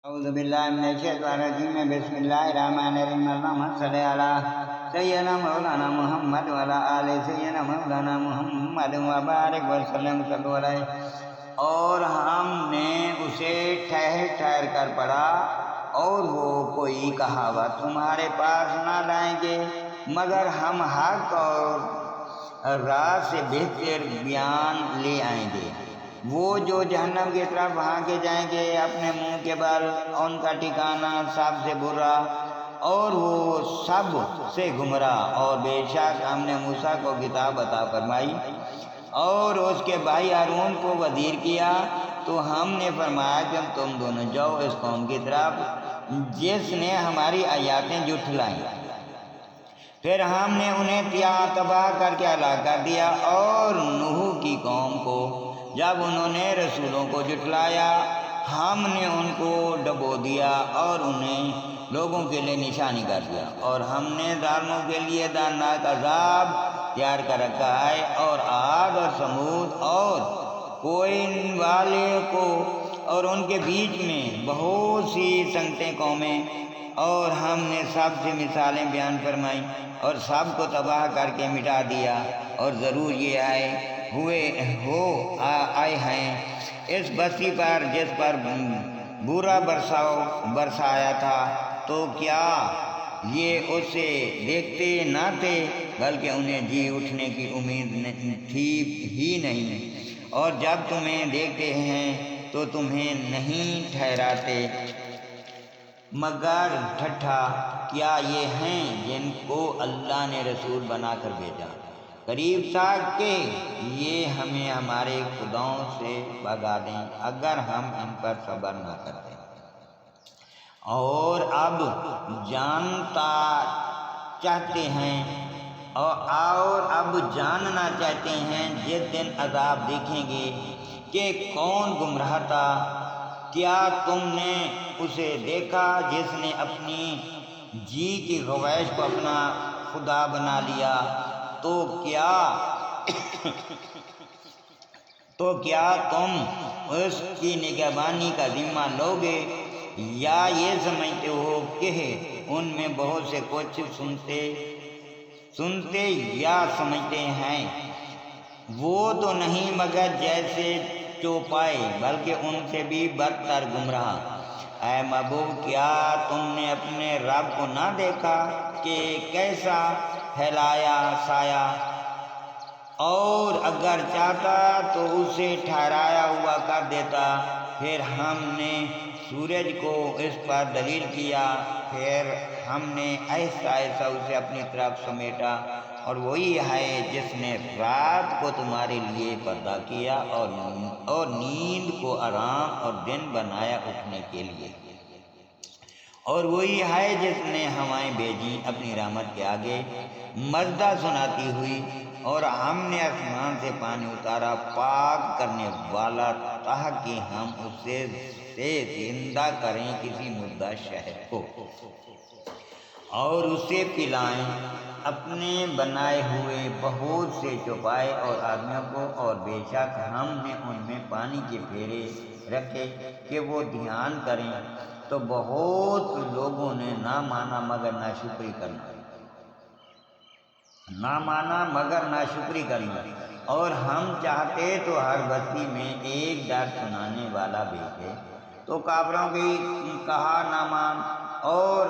اعوذ باللہ من الشیطان الرجیم بسم اللہ الرحمن الرحیم اللہم صلی علی سیدنا مولانا محمد وعلی آل سیدنا مولانا محمد وبارک وسلم صلو علیہ۔ اور ہم نے اسے ٹھہر ٹھہر کر پڑھا، اور وہ کوئی کہاوت تمہارے پاس نہ لائیں گے مگر ہم حق اور راہ سے بہتر بیان لے آئیں گے۔ وہ جو جہنم کی طرف وہاں کے جائیں گے اپنے منہ کے بل، ان کا ٹھکانہ سب سے برا اور وہ سب سے گمراہ۔ اور بے شک ہم نے موسیٰ کو کتاب عطا فرمائی اور اس کے بھائی ہارون کو وزیر کیا، تو ہم نے فرمایا کہ تم دونوں جاؤ اس قوم کی طرف جس نے ہماری آیاتیں جھٹلائیں۔ پھر ہم نے انہیں تباہ کر کے ہلاک کر دیا۔ اور نوح کی قوم کو جب انہوں نے رسولوں کو جھٹلایا، ہم نے ان کو ڈبو دیا اور انہیں لوگوں کے لیے نشانی کر دیا، اور ہم نے ظالموں کے لیے دردناک عذاب تیار کر رکھا ہے۔ اور عاد اور سمود اور کوئن والے کو اور ان کے بیچ میں بہت سی سنگتیں قومیں، اور ہم نے سب سے مثالیں بیان فرمائیں اور سب کو تباہ کر کے مٹا دیا۔ اور ضرور یہ آئے ہیں اس بستی پر جس پر برا برسایا تھا، تو کیا یہ اسے دیکھتے نہ تھے، بلکہ انہیں جی اٹھنے کی امید تھی ہی نہیں، اور جب تمہیں دیکھتے ہیں تو تمہیں نہیں ٹھہراتے مگر ٹھٹھا۔ کیا یہ ہیں جن کو اللہ نے رسول بنا کر بھیجا، قریب تک کہ یہ ہمیں ہمارے خداؤں سے بھگا دیں اگر ہم ان پر صبر نہ کرتے۔ اور اب جاننا چاہتے ہیں جس دن عذاب دیکھیں گے کہ کون گمراہ تھا۔ کیا تم نے اسے دیکھا جس نے اپنی جی کی خواہش کو اپنا خدا بنا لیا؟ تو کیا تم اس کی نگہبانی کا ذمہ لوگے، یا یہ سمجھتے ہو کہ ان میں بہت سے کچھ سنتے یا سمجھتے ہیں؟ وہ تو نہیں مگر جیسے چوپائے، بلکہ ان سے بھی بدتر گمراہ۔ اے محبوب، کیا تم نے اپنے رب کو نہ دیکھا کہ کیسا پھیلایا سایہ، اور اگر چاہتا تو اسے ٹھہرایا ہوا کر دیتا؟ پھر ہم نے سورج کو اس پر دلیل کیا، پھر ہم نے آہستہ آہستہ اسے اپنی طرف سمیٹا۔ اور وہی ہے جس نے رات کو تمہارے لیے پردہ کیا اور نیند کو آرام اور دن بنایا اٹھنے کے لیے۔ اور وہی ہے جس نے ہوائیں بھیجی اپنی رحمت کے آگے مژدہ سناتی ہوئی، اور ہم نے آسمان سے پانی اتارا پاک کرنے والا، تاکہ ہم اسے زندہ کریں کسی مردہ شہر کو، اور اسے پلائیں اپنے بنائے ہوئے بہت سے چوپائے اور آدمیوں کو۔ اور بے شک ہم نے ان میں پانی کے پھیرے رکھے کہ وہ دھیان کریں، تو بہت لوگوں نے نہ مانا مگر ناشکری کرنا۔ اور ہم چاہتے تو ہر بستی میں ایک ڈر سنانے والا بھیجتے، تو کافروں کی کہا نہ مان، اور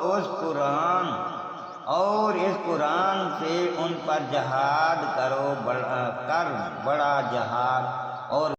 اس قرآن سے ان پر جہاد کر بڑا جہاد اور